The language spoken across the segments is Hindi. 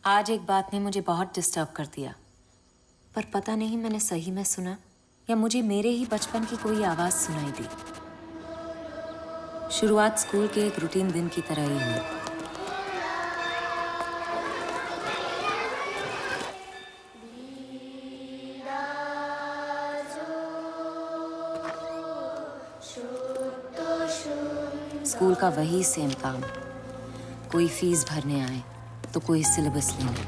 आज एक बात ने मुझे बहुत डिस्टर्ब कर दिया, पर पता नहीं मैंने सही में सुना या मुझे मेरे ही बचपन की कोई आवाज सुनाई दी। शुरुआत स्कूल के एक रूटीन दिन की तरह ही हुई। स्कूल का वही सेम काम, कोई फीस भरने आए तो कोई सिलेबस लेने।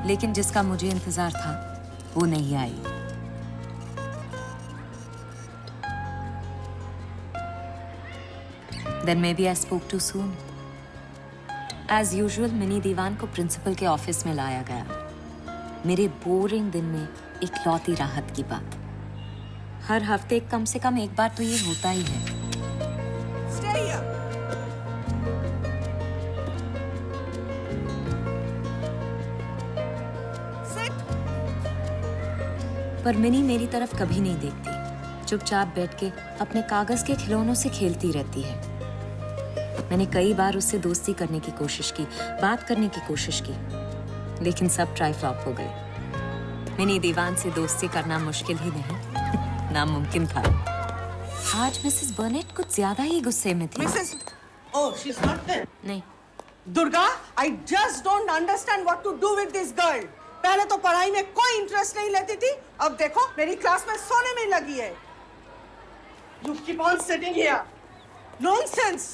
लेकिन जिसका मुझे इंतजार था वो नहीं आई। Then maybe I spoke too soon. As usual, Mini Diwan को प्रिंसिपल के ऑफिस में लाया गया। मेरे बोरिंग दिन में इकलौती राहत की बात। हर हफ्ते कम से कम एक बार तो ये होता ही है। Stay here. Sit. पर मिनी मेरी तरफ कभी नहीं देखती, चुपचाप बैठ के अपने कागज के खिलौनों से खेलती रहती है। मैंने कई बार उससे दोस्ती करने की कोशिश की, बात करने की कोशिश की, लेकिन सब ट्राई फ्लॉप हो गए। मिनी दीवान से दोस्ती करना मुश्किल ही नहीं, नामुमकिन था। आज मिसेस बर्नेट कुछ ज्यादा ही गुस्से में थी। Mrs. Oh, she's not there. नहीं, Durga, I just don't understand what to do with this girl. पहले तो पढ़ाई में कोई इंटरेस्ट नहीं लेती थी, अब देखो मेरी क्लास में सोने में लगी है। You keep on sitting here. Nonsense.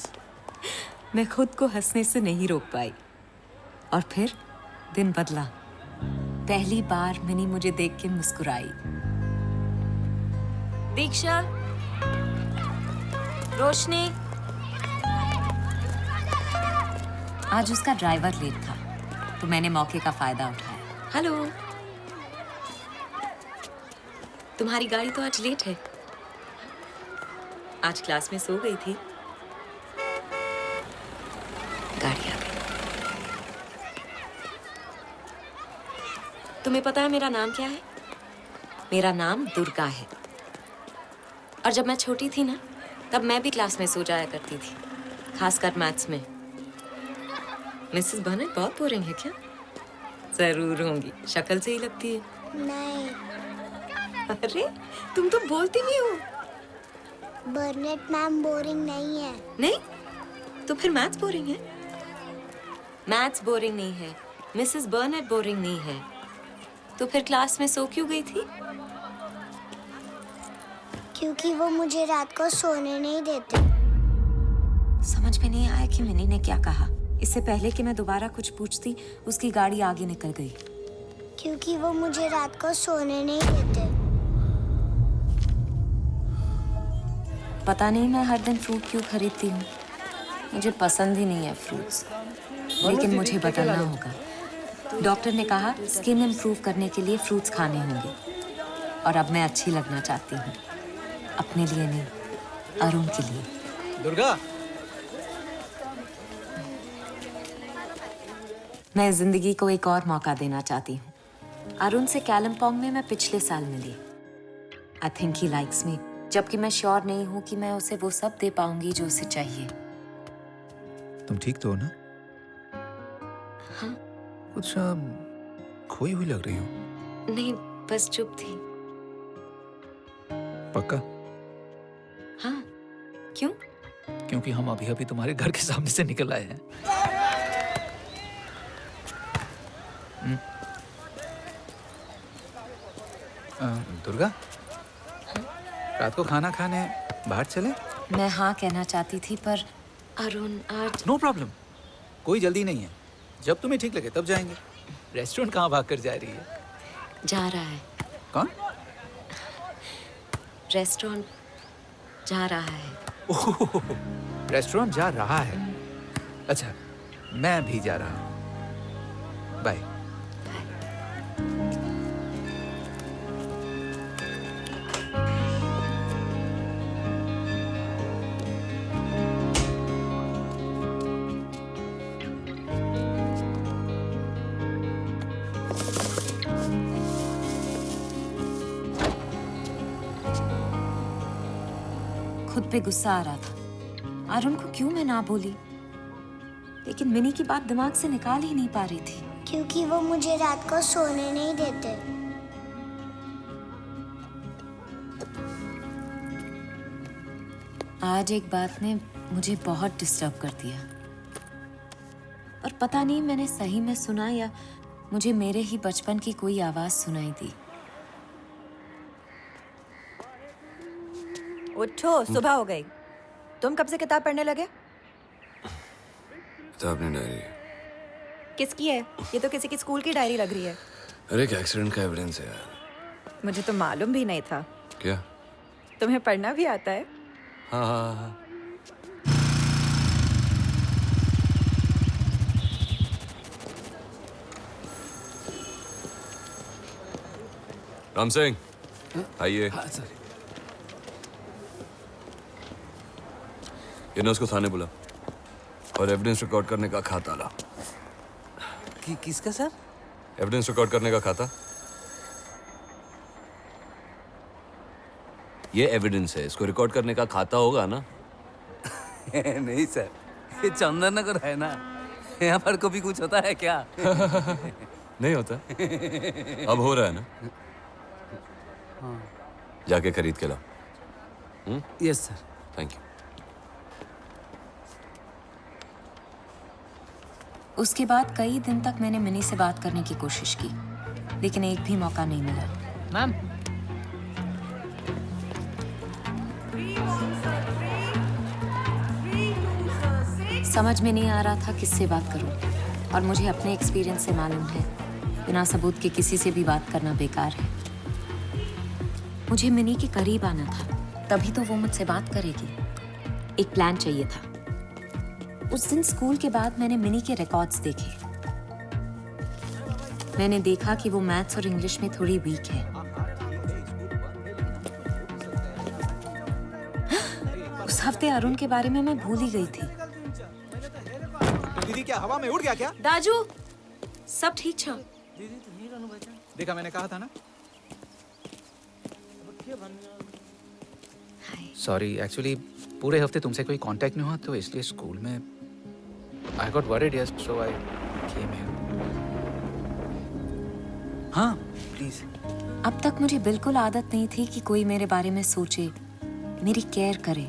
मैं खुद को हंसने से नहीं रोक पाई। और फिर दिन बदला। पहली बार मिनी मुझे देख के मुस्कुराई। दीक्षा, रोशनी। आज उसका ड्राइवर लेट था, तो मैंने मौके का फायदा उठाया। हेलो, तुम्हारी गाड़ी तो आज लेट है। आज क्लास में सो गई थी। गाड़ी आ गई। तुम्हें पता है मेरा नाम क्या है? मेरा नाम दुर्गा है। और जब मैं छोटी थी ना, तब मैं भी क्लास में सो जाया करती थी, खासकर मैथ्स में। मिसेस बर्नेट बहुत बोरिंग है क्या? जरूर होंगी, शक्ल से ही लगती है। नहीं, अरे तुम तो बोलती भी हो। बर्नेट मैम बोरिंग नहीं है। नहीं? तो फिर मैथ्स बोरिंग है? मैथ्स बोरिंग नहीं है, मिसेस बर्नेट बोरिंग नहीं है। तो फिर क्लास में सो क्यों गई थी? क्योंकि वो मुझे रात को सोने नहीं देते। समझ में नहीं आया कि मिनी ने क्या कहा। इससे पहले कि मैं दोबारा कुछ पूछती, उसकी गाड़ी आगे निकल गई। क्योंकि वो मुझे रात को सोने नहीं देते। पता नहीं मैं हर दिन फ्रूट क्यों खरीदती हूँ। मुझे पसंद ही नहीं है फ्रूट्स, लेकिन मुझे बदलना होगा। डॉक्टर ने कहा स्किन इम्प्रूव करने के लिए फ्रूट्स खाने होंगे, और अब मैं अच्छी लगना चाहती हूँ, अपने लिए नहीं, अरुण के लिए। दुर्गा, मैं जिंदगी को एक और मौका देना चाहती हूँ। अरुण से कालिम्पोंग में मैं पिछले साल मिली। I think he likes me, जबकि मैं श्योर नहीं हूँ कि मैं उसे वो सब दे पाऊंगी जो उसे चाहिए। तुम ठीक तो हो ना? हाँ। कुछ खोई हुई लग रही हो। नहीं, बस चुप थी। पक्का? हाँ, क्यों? क्योंकि हम अभी अभी तुम्हारे घर के सामने से निकल आए हैं। दुर्गा, रात को खाना खाने बाहर चले? मैं हाँ कहना चाहती थी, पर अरुण आज। नो प्रॉब्लम, कोई जल्दी नहीं है। जब तुम्हें ठीक लगे तब जाएंगे। रेस्टोरेंट कहाँ भाग कर जा रही है? जा रहा है। कौन? रेस्टोरेंट जा रहा है। ओह, रेस्टोरेंट जा रहा है। अच्छा, मैं भी जा रहा हूँ। बाय। खुद पे गुस्सा आ रहा था। अरुण को क्यों मैं ना बोली, लेकिन मिनी की बात दिमाग से निकाल ही नहीं पा रही थी। क्योंकि वो मुझे रात को सोने नहीं देते। आज एक बात ने मुझे बहुत डिस्टर्ब कर दिया, और पता नहीं मैंने सही में सुना या मुझे मेरे ही बचपन की कोई आवाज सुनाई दी। उठो, सुबह हो गई। तुम कब से किताब पढ़ने लगे? किताब नहीं, डायरी। किसकी है? ये तो किसी की स्कूल की डायरी लग रही है। अरे एक एक्सीडेंट का एविडेंस है यार। मुझे तो मालूम भी नहीं था। क्या? तुम्हें पढ़ना भी आता है? हाँ हाँ हाँ। राम सिंह, आइए। हाँ सर। इन्हें उसको थाने बुला और एविडेंस रिकॉर्ड करने का खाता ला। किसका सर? एविडेंस रिकॉर्ड करने का खाता। ये एविडेंस है, इसको रिकॉर्ड करने का खाता होगा ना? नहीं सर, ये चंदन नगर है ना, यहाँ पर कभी कुछ होता है क्या? नहीं होता। अब हो रहा है ना? जाके खरीद के लाओ। Yes sir. Thank you. उसके बाद कई दिन तक मैंने मिनी से बात करने की कोशिश की, लेकिन एक भी मौका नहीं मिला। मैम, समझ में नहीं आ रहा था किससे बात करूं, और मुझे अपने एक्सपीरियंस से मालूम है बिना सबूत के किसी से भी बात करना बेकार है। मुझे मिनी के करीब आना था, तभी तो वो मुझसे बात करेगी। एक प्लान चाहिए था। उस दिन स्कूल के बाद मैंने मिनी के रिकॉर्ड्स देखे। मैंने देखा कि वो मैथ्स और इंग्लिश में थोड़ी वीक है। उस हफ्ते अरुण के बारे में मैं भूल ही गई थी। दीदी क्या हवा में उड़ गया क्या? दाजू, सब ठीक छा? देखा, मैंने कहा था ना। सॉरी, एक्चुअली पूरे हफ्ते तुमसे कोई कांटेक्ट नहीं हुआ, तो इसलिए स्कूल में I got worried, yes, so I came here. हाँ प्लीज। अब तक मुझे बिल्कुल आदत नहीं थी कि कोई मेरे बारे में सोचे, मेरी केयर करे।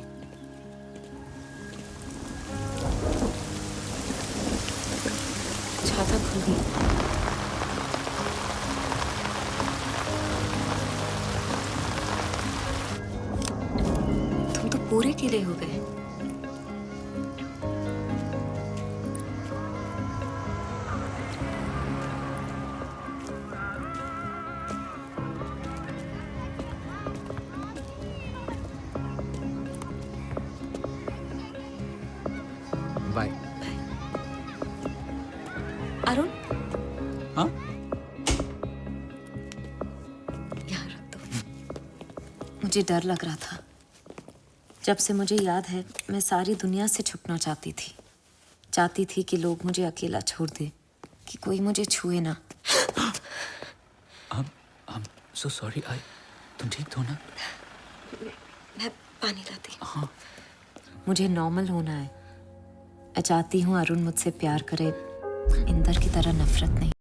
छाता खुल गई। तुम तो पूरे ढीले हो गए। बाय। अरुण, हाँ? यहाँ रख दो। मुझे डर लग रहा था। जब से मुझे याद है, मैं सारी दुनिया से छुपना चाहती थी। चाहती थी कि लोग मुझे अकेला छोड़ दे, कि कोई मुझे छुए ना। So sorry. तुम ठीक हो ना? मैं पानी लाती हूँ। मुझे नॉर्मल होना है। मैं चाहती हूँ अरुण मुझसे प्यार करे, इंदर की तरह नफरत नहीं।